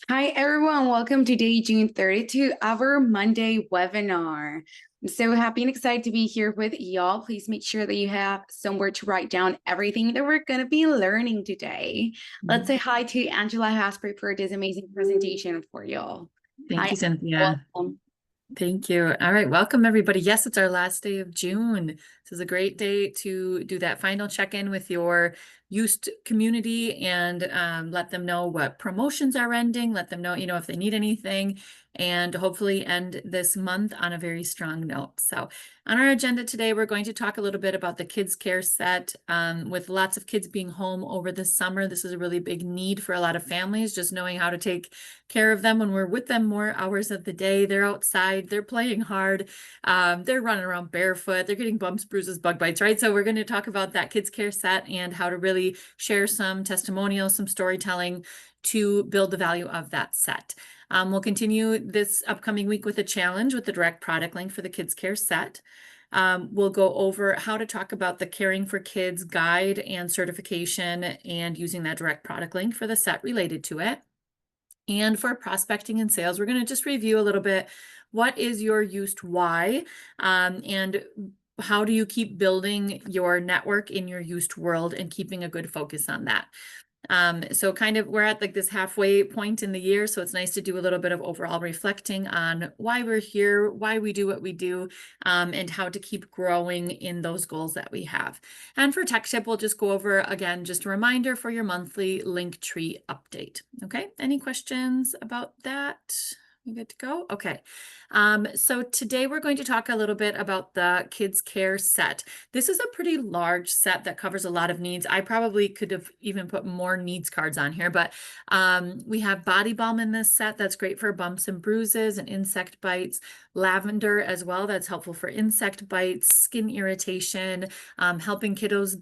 Hi, everyone. Welcome to day June 32, our Monday webinar. I'm so happy and excited to be here with y'all. Please make sure that you have somewhere to write down everything that we're going to be learning today. Let's say hi to Angela, who has prepared this amazing presentation for y'all. Thank Hi, you, Cynthia. welcome. Thank you. All right, welcome everybody. Yes, it's our last day of June. This is a great day to do that final check-in with your used community and let them know what promotions are ending, let them know, if they need anything, and hopefully end this month on a very strong note. So on our agenda today, we're going to talk a little bit about the kids care set. With lots of kids being home over the summer, this is a really big need for a lot of families, just knowing how to take care of them when we're with them more hours of the day. They're outside, they're playing hard, they're running around barefoot, they're getting bumps, bruises, bug bites, right? So we're going to talk about that kids care set and how to really share some testimonials, some storytelling to build the value of that set. We'll continue this upcoming week with a challenge with the direct product link for the kids care set. We'll go over how to talk about the Caring for Kids guide and certification and using that direct product link for the set related to it. And for prospecting and sales, we're going to just review a little bit. What is your used why? And how do you keep building your network in your used world and keeping a good focus on that? So kind of we're at like this halfway point in the year, so it's nice to do a little bit of overall reflecting on why we're here, why we do what we do, and how to keep growing in those goals that we have. And for tech tip, we'll just go over again, just a reminder for your monthly LinkTree update. Okay, any questions about that? You good to go? Okay. So today we're going to talk a little bit about the kids care set. This is a pretty large set that covers a lot of needs. I probably could have even put more needs cards on here, but we have body balm in this set. That's great for bumps and bruises and insect bites. Lavender as well. That's helpful for insect bites, skin irritation, helping kiddos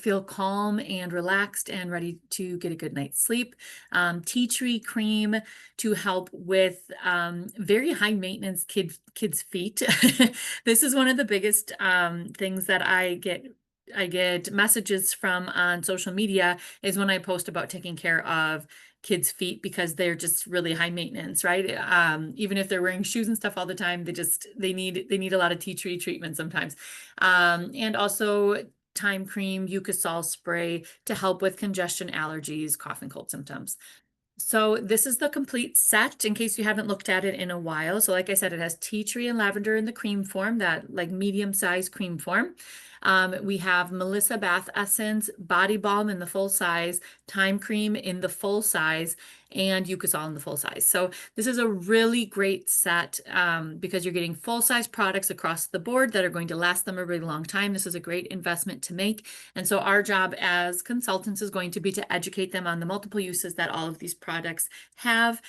feel calm and relaxed and ready to get a good night's sleep. Tea tree cream to help with very high maintenance kids' feet. This is one of the biggest things that I get messages from on social media is when I post about taking care of kids' feet because they're just really high maintenance, right? Even if they're wearing shoes and stuff all the time, they need a lot of tea tree treatment sometimes. And also Time cream, Eucosol spray to help with congestion, allergies, cough and cold symptoms. So this is the complete set in case you haven't looked at it in a while. So like I said, it has tea tree and lavender in the cream form, that like medium-sized cream form. We have Melissa Bath Essence, Body Balm in the full size, Time Cream in the full size, and Eucosol in the full size. So this is a really great set because you're getting full-size products across the board that are going to last them a really long time. This is a great investment to make. And so our job as consultants is going to be to educate them on the multiple uses that all of these products have.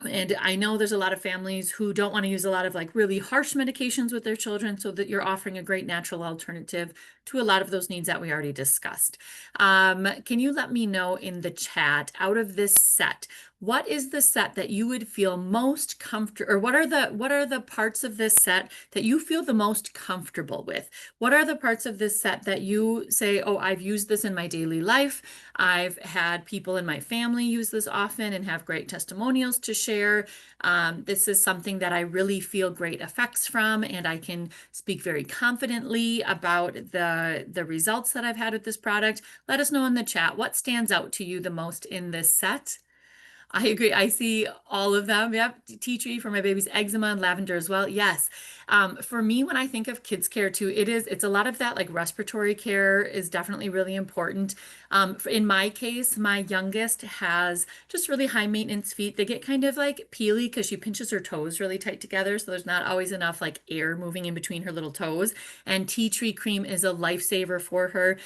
And I know there's a lot of families who don't want to use a lot of like really harsh medications with their children, so that you're offering a great natural alternative to a lot of those needs that we already discussed. Can you let me know in the chat, out of this set, what is the set that you would feel most comfortable, or what are the parts of this set that you feel the most comfortable with? What are the parts of this set that you say, oh, I've used this in my daily life. I've had people in my family use this often and have great testimonials to share. This is something that I really feel great effects from, and I can speak very confidently about the results that I've had with this product. Let us know in the chat what stands out to you the most in this set. I agree. I see all of them. Yep. Tea tree for my baby's eczema and lavender as well. Yes. For me, when I think of kids care too, it's a lot of that, like respiratory care is definitely really important. In my case, my youngest has just really high maintenance feet. They get kind of like peely because she pinches her toes really tight together. So there's not always enough like air moving in between her little toes. And tea tree cream is a lifesaver for her.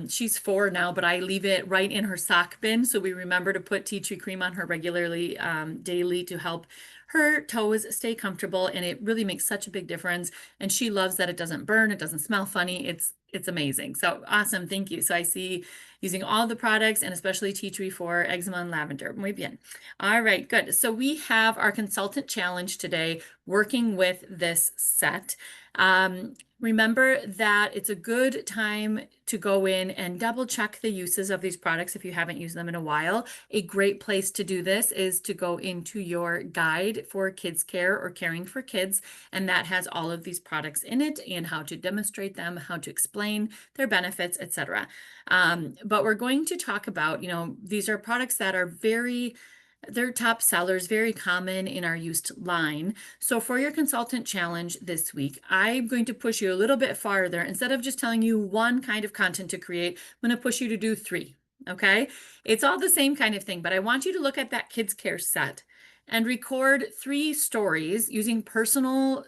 She's 4 now, but I leave it right in her sock bin. So we remember to put tea tree cream on her regularly, daily, to help her toes stay comfortable. And it really makes such a big difference. And she loves that it doesn't burn, it doesn't smell funny. It's amazing. So awesome. Thank you. So I see using all the products and especially tea tree for eczema and lavender. Muy bien. All right, good. So we have our consultant challenge today working with this set. Remember that it's a good time to go in and double check the uses of these products if you haven't used them in a while. A great place to do this is to go into your guide for kids care or caring for kids, and that has all of these products in it and how to demonstrate them, how to explain their benefits, etc. But we're going to talk about, these are products that are they're top sellers, very common in our used line. So for your consultant challenge this week, I'm going to push you a little bit farther. Instead of just telling you one kind of content to create, I'm going to push you to do three. Okay. It's all the same kind of thing, but I want you to look at that kids care set and record 3 stories using personal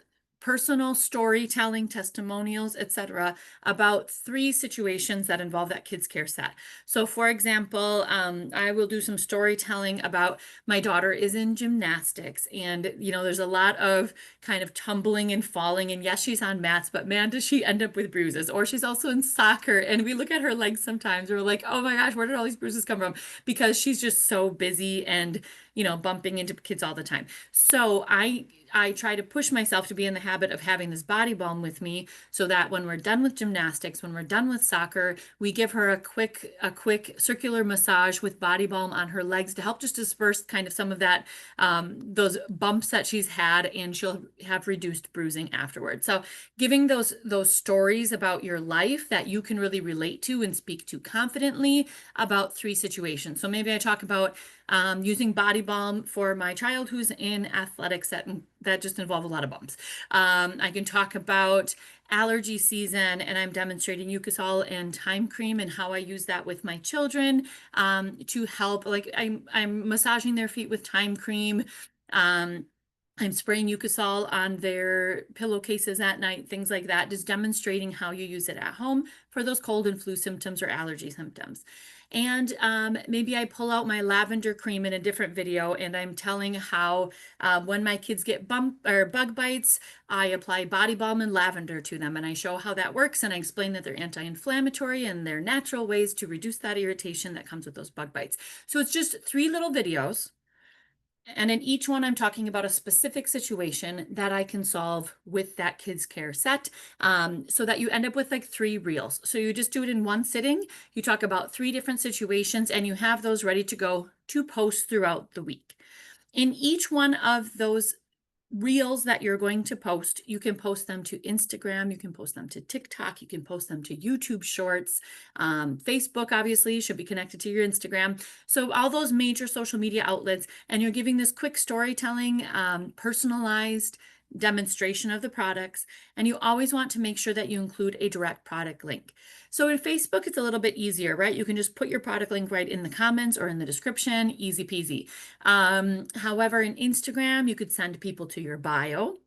storytelling, testimonials, etc., about 3 situations that involve that kids care set. So for example, I will do some storytelling about my daughter is in gymnastics, and there's a lot of kind of tumbling and falling, and yes, she's on mats, but man, does she end up with bruises. Or she's also in soccer, and we look at her legs sometimes, we're like, oh my gosh, where did all these bruises come from? Because she's just so busy and bumping into kids all the time. So I try to push myself to be in the habit of having this body balm with me so that when we're done with gymnastics, when we're done with soccer, we give her a quick circular massage with body balm on her legs to help just disperse kind of some of that, those bumps that she's had, and she'll have reduced bruising afterwards. So giving those stories about your life that you can really relate to and speak to confidently about 3 situations. So maybe I talk about using body balm for my child who's in athletics that just involve a lot of bumps. I can talk about allergy season, and I'm demonstrating Mucosol and Time Cream and how I use that with my children to help. Like I'm massaging their feet with Time Cream. I'm spraying Mucosol on their pillowcases at night, things like that, just demonstrating how you use it at home for those cold and flu symptoms or allergy symptoms. And maybe I pull out my lavender cream in a different video, and I'm telling how when my kids get bug bites, I apply body balm and lavender to them, and I show how that works, and I explain that they're anti-inflammatory and they're natural ways to reduce that irritation that comes with those bug bites. So it's just 3 little videos. And in each one, I'm talking about a specific situation that I can solve with that kids care set, so that you end up with like 3 reels. So you just do it in one sitting. You talk about 3 different situations, and you have those ready to go to post throughout the week. In each one of those reels that you're going to post, you can post them to Instagram, you can post them to TikTok, you can post them to YouTube Shorts. Facebook obviously should be connected to your Instagram. So all those major social media outlets, and you're giving this quick storytelling, personalized demonstration of the products, and you always want to make sure that you include a direct product link. So in Facebook, it's a little bit easier, right? You can just put your product link right in the comments or in the description, easy peasy. However, in Instagram, you could send people to your bio,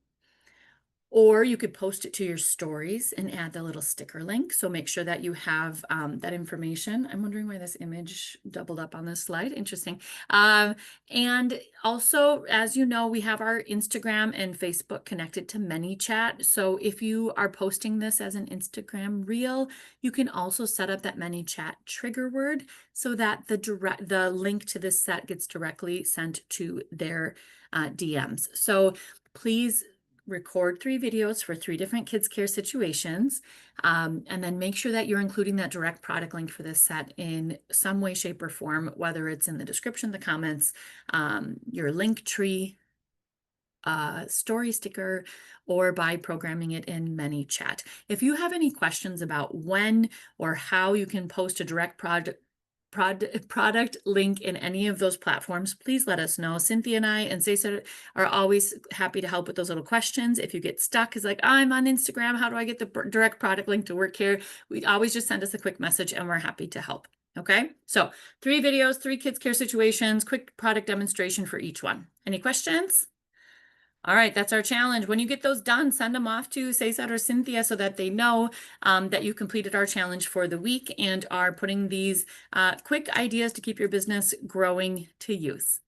or you could post it to your stories and add the little sticker link. So make sure that you have that information. I'm wondering why this image doubled up on this slide. Interesting. And also, as you know, we have our Instagram and Facebook connected to ManyChat. So if you are posting this as an Instagram reel, you can also set up that ManyChat trigger word so that the link to this set gets directly sent to their DMs. So please record 3 videos for 3 different kids care situations, and then make sure that you're including that direct product link for this set in some way, shape, or form, whether it's in the description, the comments, your LinkTree story sticker, or by programming it in ManyChat. If you have any questions about when or how you can post a direct product link in any of those platforms, please let us know. Cynthia and I and Cesar are always happy to help with those little questions. If you get stuck, it's like, I'm on Instagram, how do I get the direct product link to work here? We always just send us a quick message, and we're happy to help. Okay, so 3 videos, 3 kids care situations, quick product demonstration for each one. Any questions? All right, that's our challenge. When you get those done, send them off to Cesar or Cynthia so that they know that you completed our challenge for the week and are putting these quick ideas to keep your business growing to use.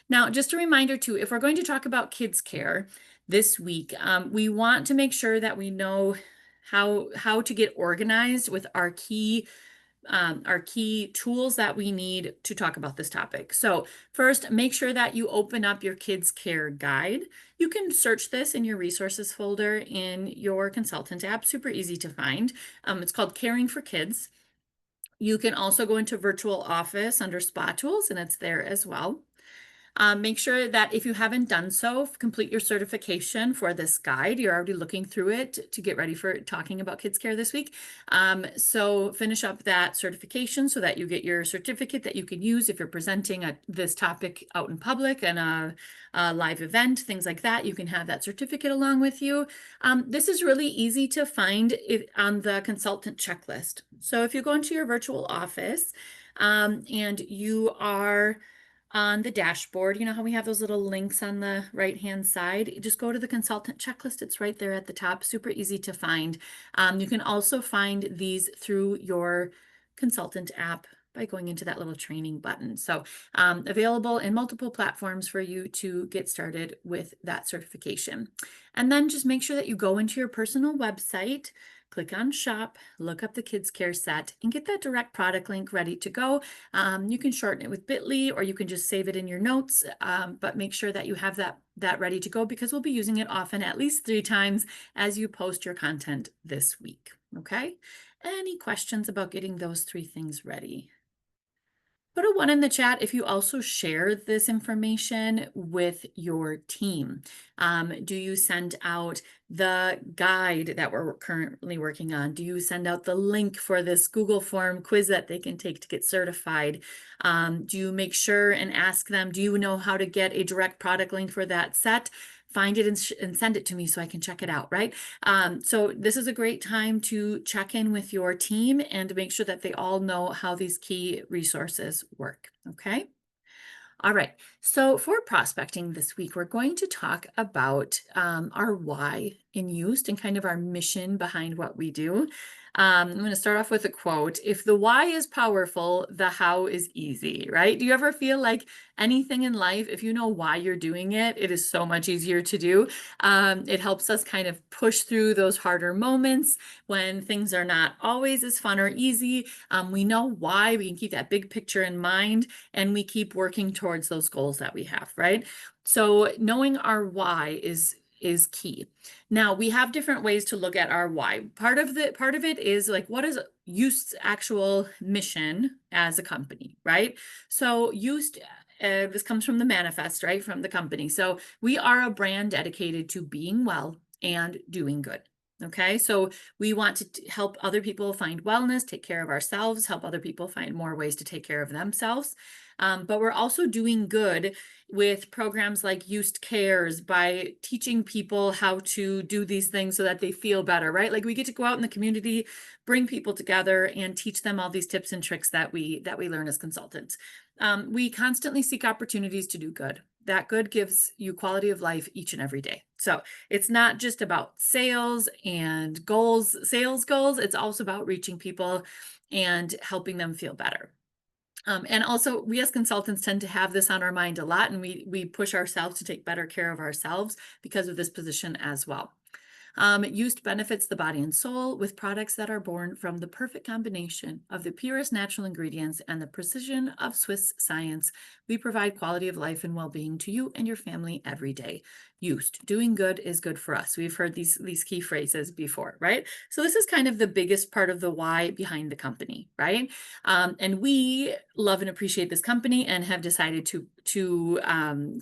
Now, just a reminder too, if we're going to talk about kids care this week, we want to make sure that we know how to get organized with our key are key tools that we need to talk about this topic. So first, make sure that you open up your kids care guide. You can search this in your resources folder in your consultant app, super easy to find. It's called Caring for Kids. You can also go into virtual office under spa tools, and it's there as well. Make sure that if you haven't done so, complete your certification for this guide. You're already looking through it to get ready for talking about kids care this week. So finish up that certification so that you get your certificate that you can use if you're presenting this topic out in public and a live event, things like that. You can have that certificate along with you. This is really easy to find on the consultant checklist. So if you go into your virtual office and you are on the dashboard, you know how we have those little links on the right-hand side? Just go to the consultant checklist. It's right there at the top, super easy to find. You can also find these through your consultant app by going into that little training button. So available in multiple platforms for you to get started with that certification. And then just make sure that you go into your personal website, click on shop, look up the kids care set, and get that direct product link ready to go. You can shorten it with bit.ly, or you can just save it in your notes, but make sure that you have that ready to go, because we'll be using it often, at least 3 times as you post your content this week. Okay? Any questions about getting those 3 things ready? Put a 1 in the chat if you also share this information with your team. Do you send out the guide that we're currently working on? Do you send out the link for this Google form quiz that they can take to get certified? Do you make sure and ask them, do you know how to get a direct product link for that set? Find it and send it to me so I can check it out, right? So this is a great time to check in with your team and to make sure that they all know how these key resources work, okay? All right, so for prospecting this week, we're going to talk about our why in Yoast and kind of our mission behind what we do. I'm going to start off with a quote. If the why is powerful, the how is easy, right? Do you ever feel like anything in life, if you know why you're doing it, it is so much easier to do? It helps us kind of push through those harder moments when things are not always as fun or easy. We know why, we can keep that big picture in mind, and we keep working towards those goals that we have, right? So knowing our why is key. Now, we have different ways to look at our why. Part of it is like, what is Yoast's actual mission as a company, right? So Yoast, this comes from the manifest, right, from the company. So we are a brand dedicated to being well and doing good. Okay, so we want to help other people find wellness, take care of ourselves, help other people find more ways to take care of themselves. But we're also doing good with programs like Yoast Cares by teaching people how to do these things so that they feel better, right? Like we get to go out in the community, bring people together, and teach them all these tips and tricks that we learn as consultants. We constantly seek opportunities to do good. That good gives you quality of life each and every day. So it's not just about sales and goals, sales goals. It's also about reaching people and helping them feel better. And also, we as consultants tend to have this on our mind a lot, and we push ourselves to take better care of ourselves because of this position as well. Yoast benefits the body and soul with products that are born from the perfect combination of the purest natural ingredients and the precision of Swiss science. We provide quality of life and well-being to you and your family every day. Yoast, doing good is good for us. We've heard these key phrases before, right? So this is kind of the biggest part of the why behind the company, right? And we love and appreciate this company and have decided to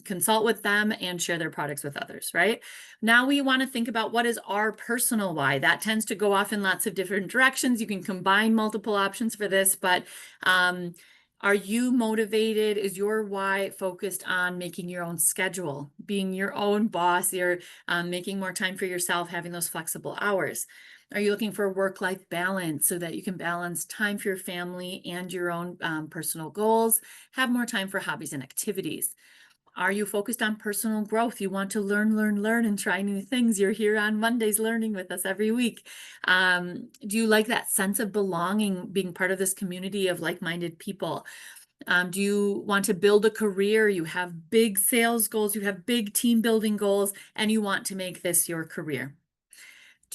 consult with them and share their products with others, right? Now we want to think about what is our personal why. That tends to go off in lots of different directions. You can combine multiple options for this, but are you motivated? Is your why focused on making your own schedule, being your own boss? You're making more time for yourself, having those flexible hours. Are you looking for work-life balance so that you can balance time for your family and your own personal goals, have more time for hobbies and activities? Are you focused on personal growth? You want to learn, and try new things. You're here on Mondays learning with us every week. Do you like that sense of belonging, being part of this community of like-minded people? Do you want to build a career? You have big sales goals, you have big team building goals, and you want to make this your career.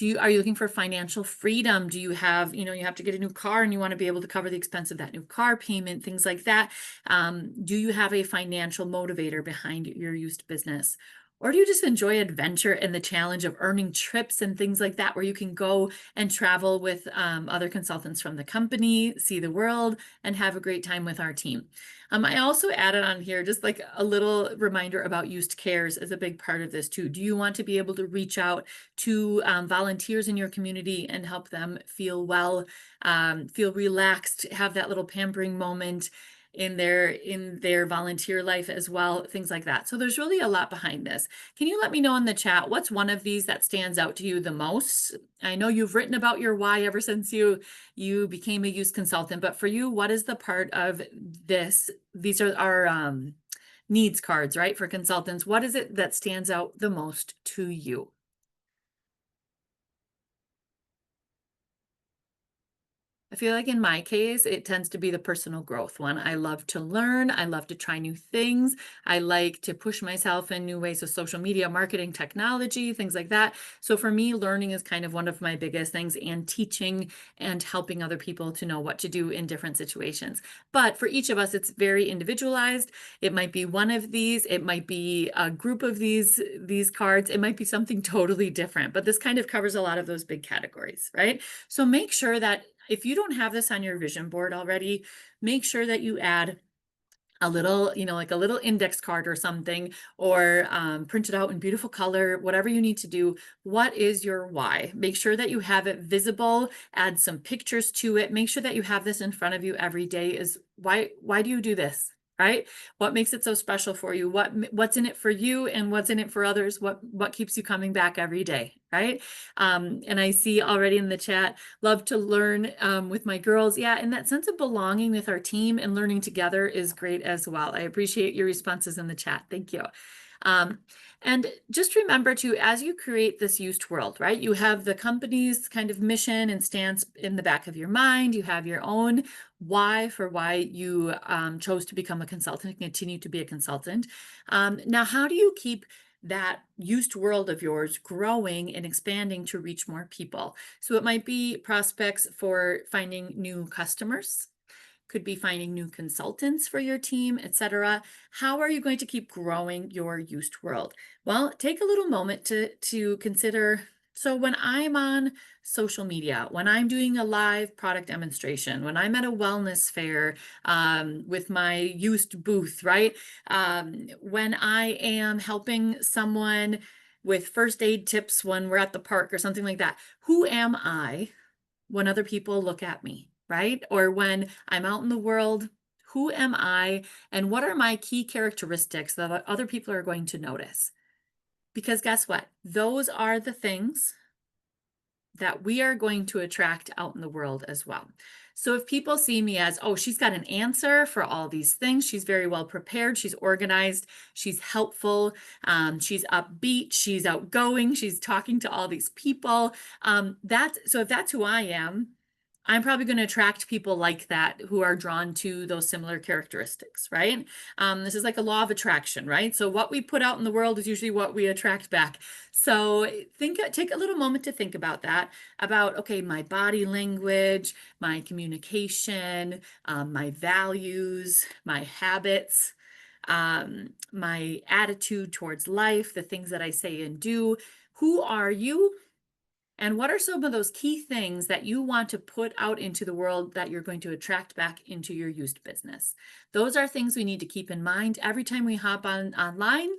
Are you looking for financial freedom? Do you have, you have to get a new car and you want to be able to cover the expense of that new car payment, things like that. Do you have a financial motivator behind your used business? Or do you just enjoy adventure and the challenge of earning trips and things like that, where you can go and travel with other consultants from the company, see the world, and have a great time with our team? I also added on here just like a little reminder about used cares as a big part of this too. Do you want to be able to reach out to volunteers in your community and help them feel well, feel relaxed, have that little pampering moment in their volunteer life as well, things like that. So there's really a lot behind this. Can you let me know in the chat what's one of these that stands out to you the most? I know you've written about your why ever since you became a youth consultant, but for you, what is the part of this? These are our needs cards, right? For consultants. What is it that stands out the most to you? I feel like in my case, it tends to be the personal growth one. I love to learn. I love to try new things. I like to push myself in new ways of social media, marketing, technology, things like that. So for me, learning is kind of one of my biggest things, and teaching and helping other people to know what to do in different situations. But for each of us, it's very individualized. It might be one of these. It might be a group of these cards. It might be something totally different, but this kind of covers a lot of those big categories, right? So make sure that if you don't have this on your vision board already, make sure that you add a little, like a little index card or something, or print it out in beautiful color, whatever you need to do. What is your why? Make sure that you have it visible, add some pictures to it. Make sure that you have this in front of you every day. Is why do you do this? Right? What makes it so special for you? What's in it for you, and what's in it for others? What keeps you coming back every day? Right? And I see already in the chat, love to learn with my girls. Yeah, and that sense of belonging with our team and learning together is great as well. I appreciate your responses in the chat. Thank you. And just remember to, as you create this used world, right? You have the company's kind of mission and stance in the back of your mind. You have your own why for why you chose to become a consultant and continue to be a consultant. Now, how do you keep that used world of yours growing and expanding to reach more people? So it might be prospects for finding new customers, could be finding new consultants for your team, etc. How are you going to keep growing your used world? Well, take a little moment to consider. So when I'm on social media, when I'm doing a live product demonstration, when I'm at a wellness fair with my used booth, right? When I am helping someone with first aid tips when we're at the park or something like that, who am I when other people look at me, right? Or when I'm out in the world, who am I, and what are my key characteristics that other people are going to notice? Because guess what? Those are the things that we are going to attract out in the world as well. So if people see me as, oh, she's got an answer for all these things, she's very well prepared, she's organized, she's helpful, she's upbeat, she's outgoing, she's talking to all these people. So if that's who I am, I'm probably going to attract people like that who are drawn to those similar characteristics, right? This is like a law of attraction, right? So what we put out in the world is usually what we attract back. So take a little moment to think about that, about, okay, my body language, my communication, my values, my habits, my attitude towards life, the things that I say and do. Who are you? And what are some of those key things that you want to put out into the world that you're going to attract back into your used business? Those are things we need to keep in mind every time we hop online,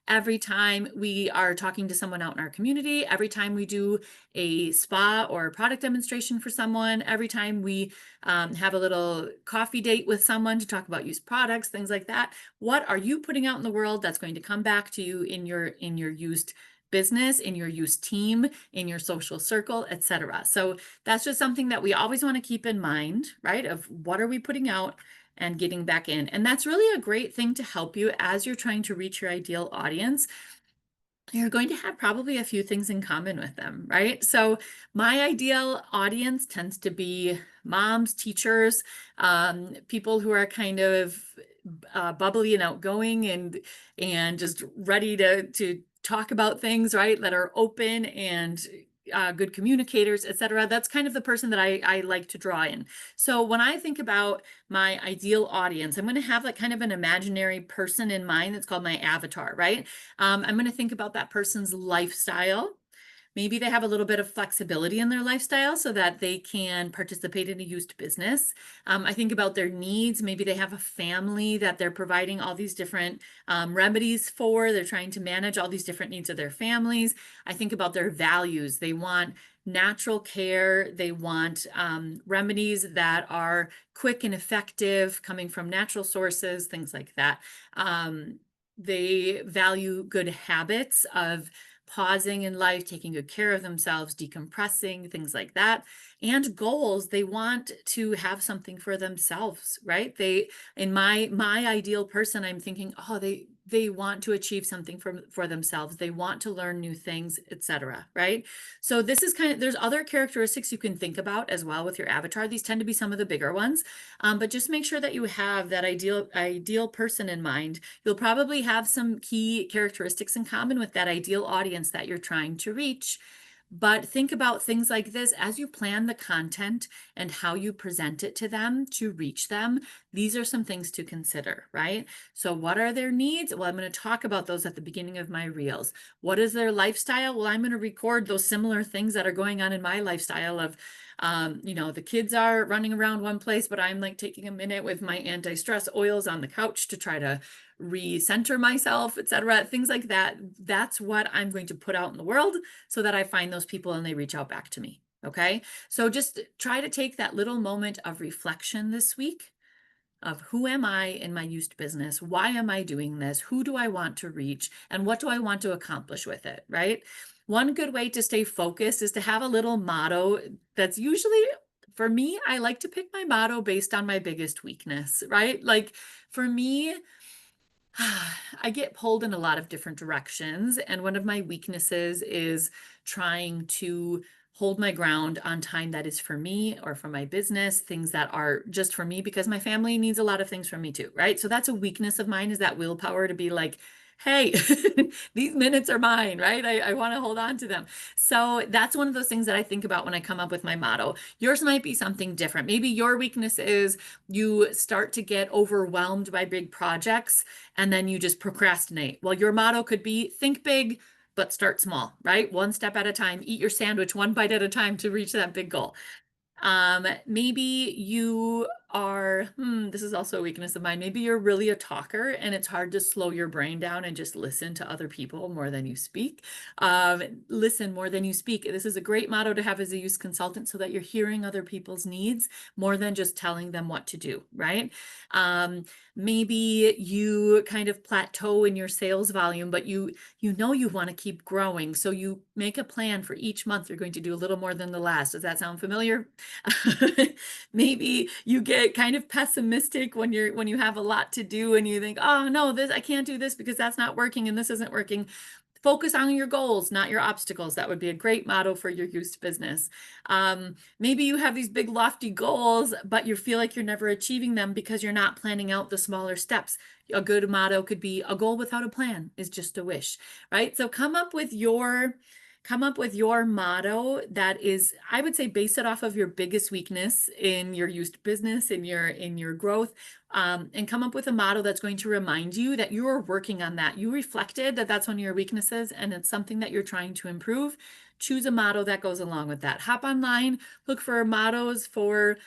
every time we are talking to someone out in our community, every time we do a spa or a product demonstration for someone, every time we have a little coffee date with someone to talk about used products, things like that. What are you putting out in the world that's going to come back to you in your used business, in your used team, in your social circle, etc. So that's just something that we always want to keep in mind, right? Of what are we putting out and getting back in. And that's really a great thing to help you as you're trying to reach your ideal audience. You're going to have probably a few things in common with them, right? So my ideal audience tends to be moms, teachers, people who are kind of bubbly and outgoing and just ready to talk about things, right? That are open and good communicators, etc. That's kind of the person that I like to draw in. So when I think about my ideal audience, I'm going to have like kind of an imaginary person in mind that's called my avatar, right? I'm going to think about that person's lifestyle. Maybe they have a little bit of flexibility in their lifestyle so that they can participate in a used business. I think about their needs. Maybe they have a family that they're providing all these different remedies for. They're trying to manage all these different needs of their families. I think about their values. They want natural care. They want remedies that are quick and effective, coming from natural sources, things like that. They value good habits of pausing in life, taking good care of themselves, decompressing, things like that. And goals, they want to have something for themselves, right? In my ideal person, I'm thinking, oh, they want to achieve something for themselves. They want to learn new things, etc. Right? So this is there's other characteristics you can think about as well with your avatar. These tend to be some of the bigger ones. But just make sure that you have that ideal person in mind. You'll probably have some key characteristics in common with that ideal audience that you're trying to reach. But think about things like this as you plan the content and how you present it to them to reach them. These are some things to consider, right? So what are their needs? Well, I'm going to talk about those at the beginning of my reels. What is their lifestyle? Well, I'm going to record those similar things that are going on in my lifestyle of the kids are running around one place, but I'm like taking a minute with my anti-stress oils on the couch to try to recenter myself, etc. Things like that. That's what I'm going to put out in the world so that I find those people and they reach out back to me. Okay. So just try to take that little moment of reflection this week of who am I in my used business? Why am I doing this? Who do I want to reach? And what do I want to accomplish with it? Right. One good way to stay focused is to have a little motto that's usually, for me, I like to pick my motto based on my biggest weakness, right? Like for me, I get pulled in a lot of different directions. And one of my weaknesses is trying to hold my ground on time that is for me or for my business, things that are just for me because my family needs a lot of things from me too, right? So that's a weakness of mine is that willpower to be like, hey, these minutes are mine, right? I want to hold on to them. So that's one of those things that I think about when I come up with my motto. Yours might be something different. Maybe your weakness is you start to get overwhelmed by big projects and then you just procrastinate. Well, your motto could be think big, but start small, right? One step at a time, eat your sandwich one bite at a time to reach that big goal. Maybe you are, this is also a weakness of mine. Maybe you're really a talker and it's hard to slow your brain down and just listen to other people more than you speak. Listen more than you speak. This is a great motto to have as a youth consultant so that you're hearing other people's needs more than just telling them what to do, right? Maybe you kind of plateau in your sales volume, but you know you want to keep growing. So you make a plan for each month. You're going to do a little more than the last. Does that sound familiar? Maybe you get kind of pessimistic when you have a lot to do and you think, oh no, I can't do this because that's not working and this isn't working. Focus on your goals, not your obstacles. That would be a great motto for your youth business. Maybe you have these big lofty goals, but you feel like you're never achieving them because you're not planning out the smaller steps. A good motto could be a goal without a plan is just a wish, right? So come up with your motto that is, I would say, base it off of your biggest weakness in your used business, in your growth, and come up with a motto that's going to remind you that you are working on that. You reflected that that's one of your weaknesses and it's something that you're trying to improve. Choose a motto that goes along with that. Hop online, look for mottos for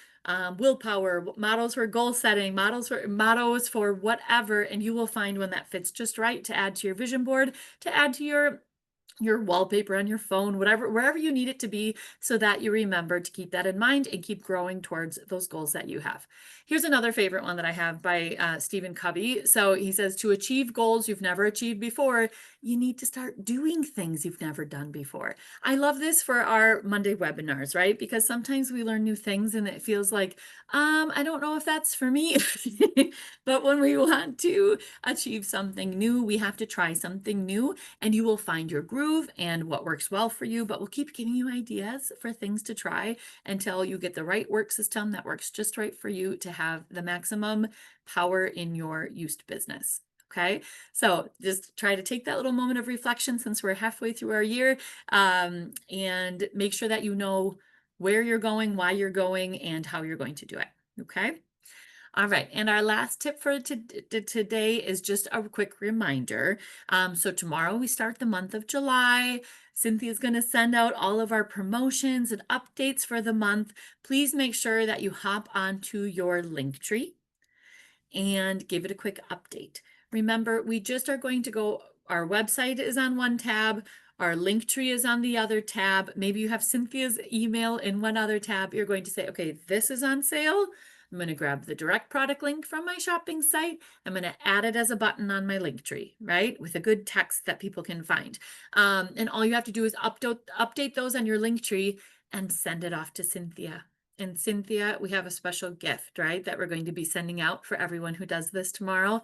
willpower, mottos for goal setting, mottos for whatever, and you will find one that fits just right to add to your vision board, to add to your wallpaper on your phone, wherever you need it to be, so that you remember to keep that in mind and keep growing towards those goals that you have. Here's another favorite one that I have by Stephen Covey. So he says, to achieve goals you've never achieved before, you need to start doing things you've never done before. I love this for our Monday webinars, right? Because sometimes we learn new things and it feels like, I don't know if that's for me. But when we want to achieve something new, we have to try something new and you will find your groove and what works well for you, but we'll keep giving you ideas for things to try until you get the right work system that works just right for you to have the maximum power in your used business. Okay, so just try to take that little moment of reflection since we're halfway through our year, and make sure that you know where you're going, why you're going, and how you're going to do it. Okay. All right. And our last tip for today is just a quick reminder. So tomorrow we start the month of July. Cynthia's going to send out all of our promotions and updates for the month. Please make sure that you hop onto your Linktree and give it a quick update. Remember, we just are going to go, our website is on one tab, our link tree is on the other tab. Maybe you have Cynthia's email in one other tab. You're going to say, okay, this is on sale. I'm going to grab the direct product link from my shopping site. I'm going to add it as a button on my link tree, right? With a good text that people can find. And all you have to do is update those on your link tree and send it off to Cynthia. And Cynthia, we have a special gift, right, that we're going to be sending out for everyone who does this tomorrow.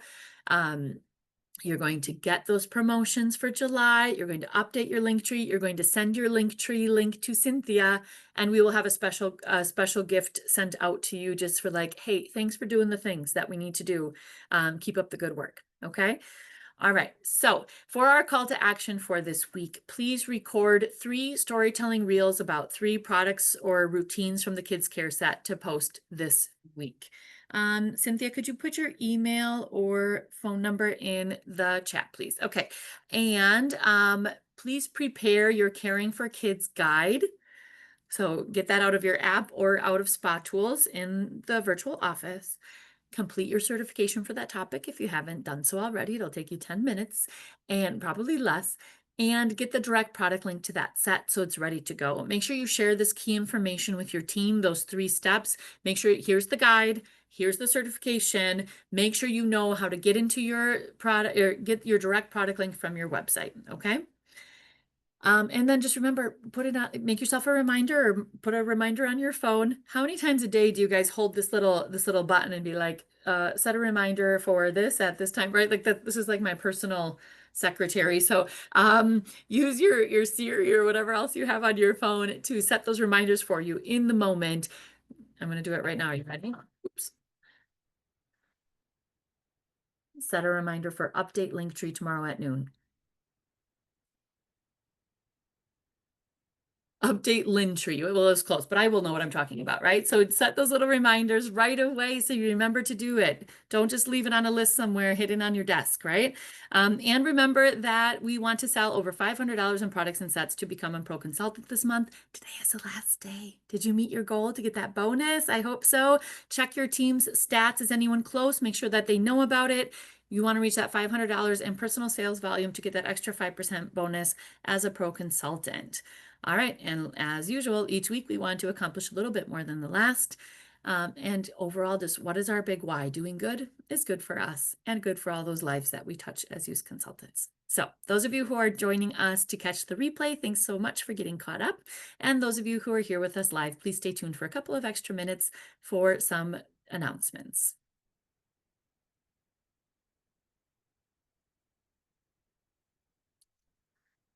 You're going to get those promotions for July. You're going to update your link tree. You're going to send your link tree link to Cynthia, and we will have a special gift sent out to you just for like, hey, thanks for doing the things that we need to do. Keep up the good work. Okay. All right, so for our call to action for this week, please record 3 storytelling reels about 3 products or routines from the kids care set to post this week. Cynthia, could you put your email or phone number in the chat, please? Okay, and please prepare your Caring for Kids guide. So get that out of your app or out of Spa Tools in the virtual office. Complete your certification for that topic if you haven't done so already. It'll take you 10 minutes and probably less. And get the direct product link to that set so it's ready to go. Make sure you share this key information with your team, those 3 steps. Make sure here's the guide, here's the certification. Make sure you know how to get into your product or get your direct product link from your website. Okay. And then just remember, put it on, make yourself a reminder or put a reminder on your phone. How many times a day do you guys hold this little button and be like, set a reminder for this at this time, right? Like that, this is like my personal secretary. So use your Siri or whatever else you have on your phone to set those reminders for you in the moment. I'm going to do it right now. Are you ready? Oops. Set a reminder for update Linktree tomorrow at noon. Update LinkTree. Well, it's close, but I will know what I'm talking about, right? So set those little reminders right away so you remember to do it. Don't just leave it on a list somewhere hidden on your desk, right? And remember that we want to sell over $500 in products and sets to become a pro consultant this month. Today is the last day. Did you meet your goal to get that bonus? I hope so. Check your team's stats. Is anyone close? Make sure that they know about it. You want to reach that $500 in personal sales volume to get that extra 5% bonus as a pro consultant. All right, and as usual, each week we want to accomplish a little bit more than the last. And overall, just what is our big why? Doing good is good for us and good for all those lives that we touch as youth consultants. So those of you who are joining us to catch the replay, thanks so much for getting caught up. And those of you who are here with us live, please stay tuned for a couple of extra minutes for some announcements.